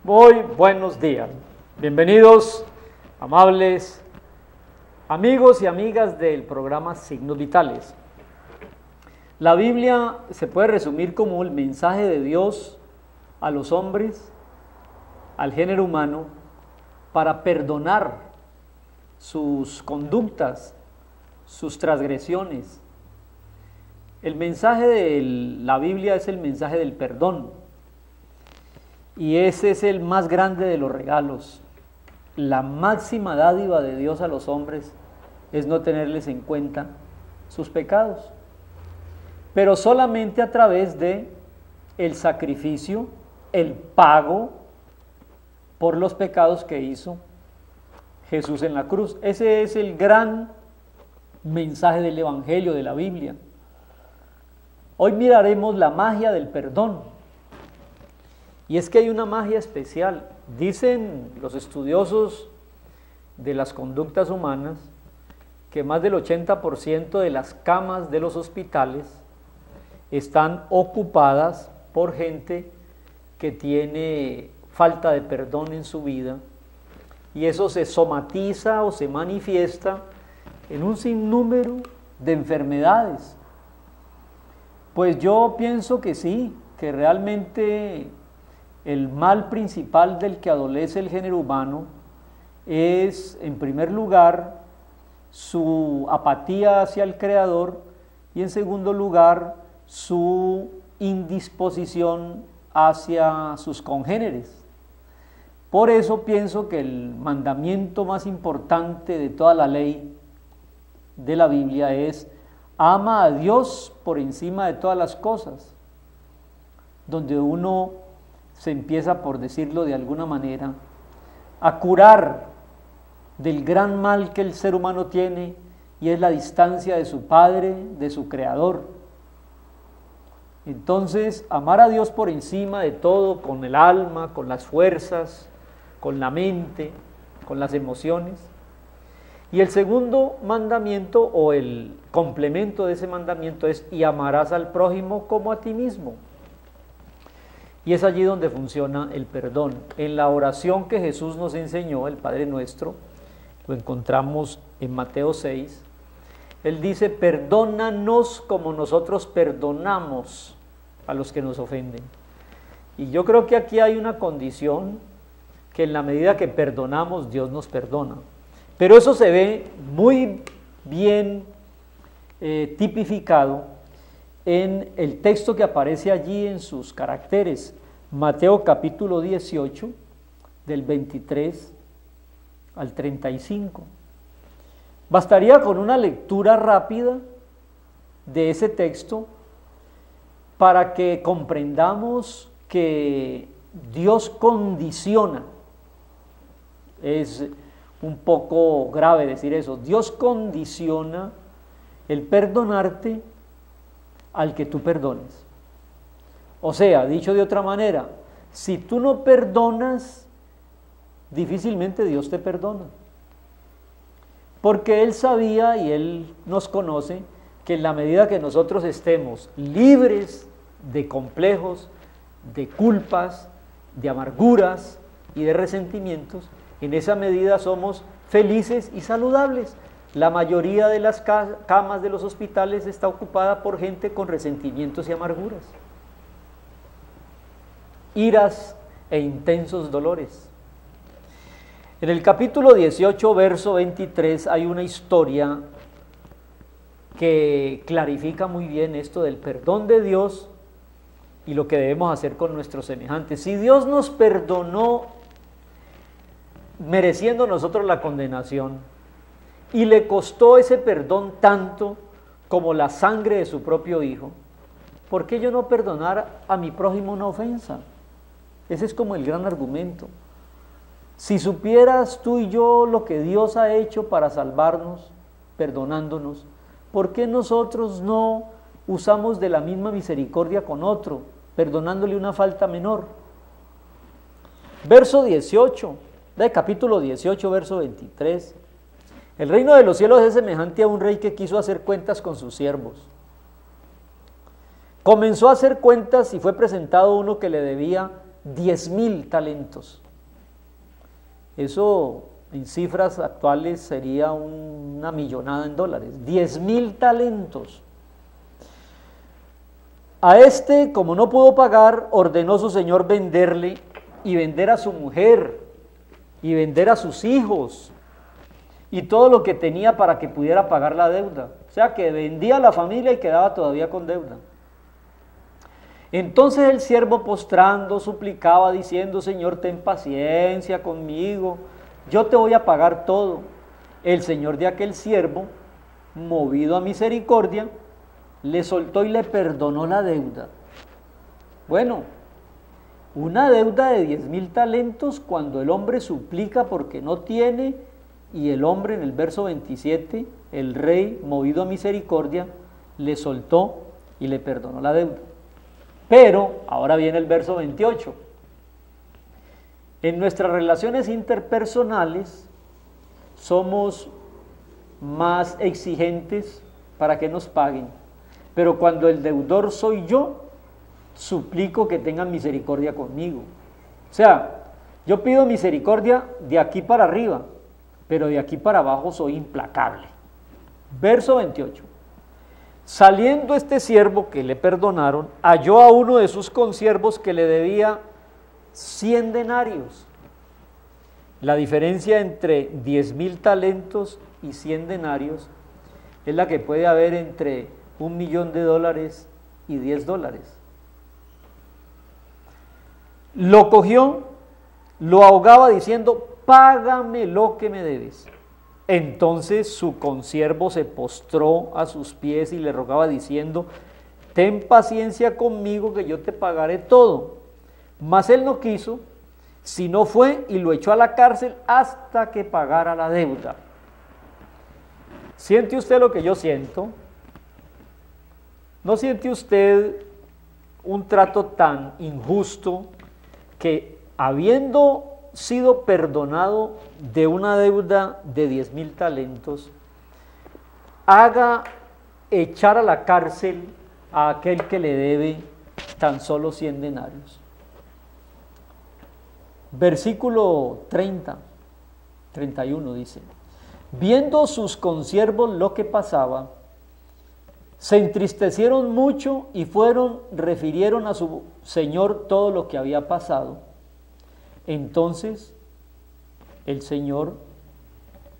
Muy buenos días. Bienvenidos, amables amigos y amigas del programa Signos Vitales. La Biblia se puede resumir como el mensaje de Dios a los hombres, al género humano, para perdonar sus conductas, sus transgresiones. El mensaje de la Biblia es el mensaje del perdón. Y ese es el más grande de los regalos. La máxima dádiva de Dios a los hombres es no tenerles en cuenta sus pecados. Pero solamente a través de el sacrificio, el pago por los pecados que hizo Jesús en la cruz. Ese es el gran mensaje del Evangelio, de la Biblia. Hoy miraremos la magia del perdón. Y es que hay una magia especial. Dicen los estudiosos de las conductas humanas que más del 80% de las camas de los hospitales están ocupadas por gente que tiene falta de perdón en su vida, y eso se somatiza o se manifiesta en un sinnúmero de enfermedades. Pues yo pienso que sí, que realmente el mal principal del que adolece el género humano es, en primer lugar, su apatía hacia el Creador, y en segundo lugar, su indisposición hacia sus congéneres. Por eso pienso que el mandamiento más importante de toda la ley de la Biblia es: ama a Dios por encima de todas las cosas, donde uno se empieza, por decirlo de alguna manera, a curar del gran mal que el ser humano tiene, y es la distancia de su Padre, de su Creador. Entonces, amar a Dios por encima de todo, con el alma, con las fuerzas, con la mente, con las emociones. Y el segundo mandamiento, o el complemento de ese mandamiento, es: y amarás al prójimo como a ti mismo. Y es allí donde funciona el perdón. En la oración que Jesús nos enseñó, el Padre Nuestro, lo encontramos en Mateo 6, Él dice: perdónanos como nosotros perdonamos a los que nos ofenden. Y yo creo que aquí hay una condición, que en la medida que perdonamos, Dios nos perdona. Pero eso se ve muy bien tipificado en el texto que aparece allí en sus caracteres, Mateo capítulo 18, del 23 al 35. Bastaría con una lectura rápida de ese texto para que comprendamos que Dios condiciona. Es un poco grave decir eso. Dios condiciona el perdonarte al que tú perdones. O sea, dicho de otra manera, si tú no perdonas, difícilmente Dios te perdona. Porque Él sabía, y Él nos conoce, que en la medida que nosotros estemos libres de complejos, de culpas, de amarguras y de resentimientos, en esa medida somos felices y saludables. La mayoría de las camas de los hospitales está ocupada por gente con resentimientos y amarguras, iras e intensos dolores. En el capítulo 18, verso 23, hay una historia que clarifica muy bien esto del perdón de Dios y lo que debemos hacer con nuestros semejantes. Si Dios nos perdonó mereciendo nosotros la condenación, y le costó ese perdón tanto como la sangre de su propio Hijo, ¿por qué yo no perdonar a mi prójimo una ofensa? Ese es como el gran argumento. Si supieras tú y yo lo que Dios ha hecho para salvarnos, perdonándonos, ¿por qué nosotros no usamos de la misma misericordia con otro, perdonándole una falta menor? Verso 18, de capítulo 18, verso 23. El reino de los cielos es semejante a un rey que quiso hacer cuentas con sus siervos. Comenzó a hacer cuentas y fue presentado uno que le debía 10.000 talentos. Eso en cifras actuales sería una millonada en dólares. 10.000 talentos. A este, como no pudo pagar, ordenó su señor venderle y vender a su mujer y vender a sus hijos y todo lo que tenía para que pudiera pagar la deuda. O sea que vendía a la familia y quedaba todavía con deuda. Entonces el siervo postrando suplicaba diciendo: Señor, ten paciencia conmigo, yo te voy a pagar todo. El señor de aquel siervo, movido a misericordia, le soltó y le perdonó la deuda. Bueno, una deuda de 10.000 talentos cuando el hombre suplica porque no tiene, y el hombre en el verso 27, el rey, movido a misericordia, le soltó y le perdonó la deuda. Pero, ahora viene el verso 28. En nuestras relaciones interpersonales somos más exigentes para que nos paguen. Pero cuando el deudor soy yo, suplico que tengan misericordia conmigo. O sea, yo pido misericordia de aquí para arriba, pero de aquí para abajo soy implacable. Verso 28. Saliendo este siervo que le perdonaron, halló a uno de sus consiervos que le debía 100 denarios. La diferencia entre 10.000 talentos y 100 denarios es la que puede haber entre $1.000.000 y $10. Lo cogió, lo ahogaba diciendo: págame lo que me debes. Entonces su consiervo se postró a sus pies y le rogaba diciendo: ten paciencia conmigo que yo te pagaré todo. Mas él no quiso, sino fue y lo echó a la cárcel hasta que pagara la deuda. ¿Siente usted lo que yo siento? ¿No siente usted un trato tan injusto que, habiendo sido perdonado de una deuda de 10.000 talentos, haga echar a la cárcel a aquel que le debe tan solo 100 denarios? Versículo 31 dice: viendo sus consiervos lo que pasaba, se entristecieron mucho y fueron, refirieron a su señor todo lo que había pasado. Entonces el Señor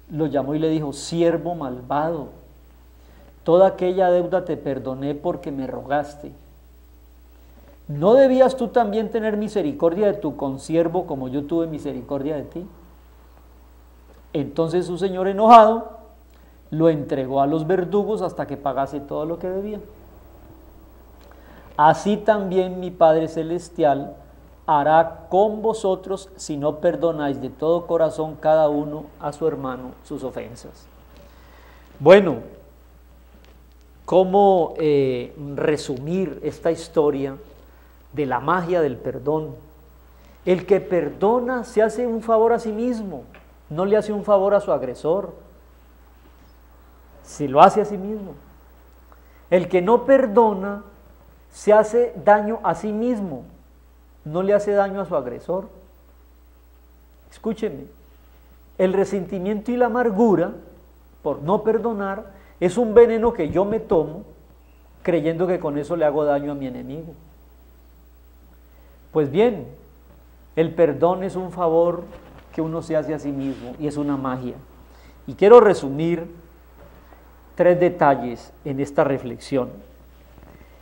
lo llamó y le dijo: siervo malvado, toda aquella deuda te perdoné porque me rogaste. ¿No debías tú también tener misericordia de tu consiervo como yo tuve misericordia de ti? Entonces su señor, enojado, lo entregó a los verdugos hasta que pagase todo lo que debía. Así también mi Padre Celestial hará con vosotros si no perdonáis de todo corazón cada uno a su hermano sus ofensas. Bueno, ¿cómo resumir esta historia de la magia del perdón? El que perdona se hace un favor a sí mismo, no le hace un favor a su agresor, se lo hace a sí mismo. El que no perdona se hace daño a sí mismo, no le hace daño a su agresor. Escúcheme, el resentimiento y la amargura por no perdonar es un veneno que yo me tomo creyendo que con eso le hago daño a mi enemigo. Pues bien, el perdón es un favor que uno se hace a sí mismo y es una magia. Y quiero resumir 3 detalles en esta reflexión.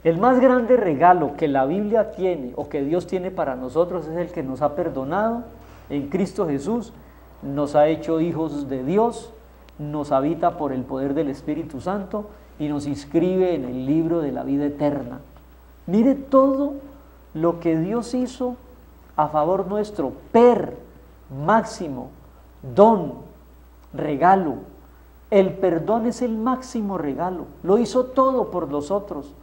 El más grande regalo que la Biblia tiene o que Dios tiene para nosotros es el que nos ha perdonado en Cristo Jesús, nos ha hecho hijos de Dios, nos habita por el poder del Espíritu Santo y nos inscribe en el libro de la vida eterna. Mire todo lo que Dios hizo a favor nuestro: máximo, don, regalo. El perdón es el máximo regalo, lo hizo todo por nosotros.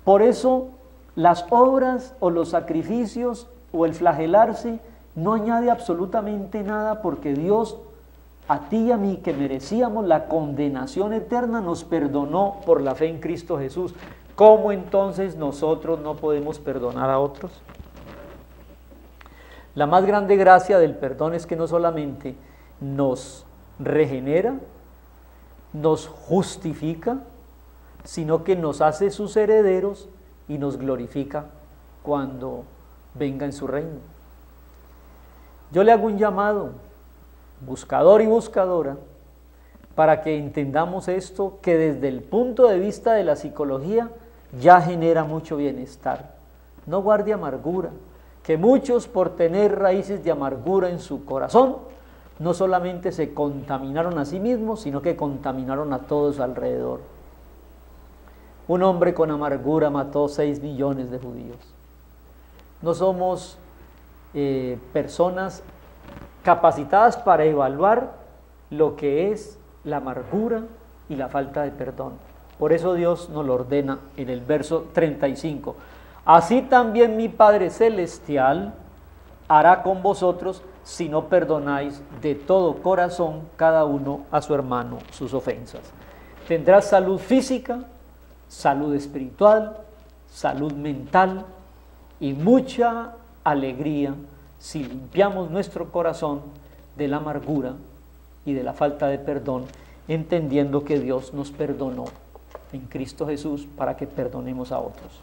Por eso las obras o los sacrificios o el flagelarse no añade absolutamente nada, porque Dios, a ti y a mí, que merecíamos la condenación eterna, nos perdonó por la fe en Cristo Jesús. ¿Cómo entonces nosotros no podemos perdonar a otros? La más grande gracia del perdón es que no solamente nos regenera, nos justifica, sino que nos hace sus herederos y nos glorifica cuando venga en su reino. Yo le hago un llamado, buscador y buscadora, para que entendamos esto, que desde el punto de vista de la psicología ya genera mucho bienestar. No guarde amargura, que muchos por tener raíces de amargura en su corazón, no solamente se contaminaron a sí mismos, sino que contaminaron a todos alrededor. Un hombre con amargura mató 6 millones de judíos. No somos personas capacitadas para evaluar lo que es la amargura y la falta de perdón. Por eso Dios nos lo ordena en el verso 35. Así también mi Padre Celestial hará con vosotros si no perdonáis de todo corazón cada uno a su hermano sus ofensas. Tendrás salud física, salud espiritual, salud mental y mucha alegría si limpiamos nuestro corazón de la amargura y de la falta de perdón, entendiendo que Dios nos perdonó en Cristo Jesús para que perdonemos a otros.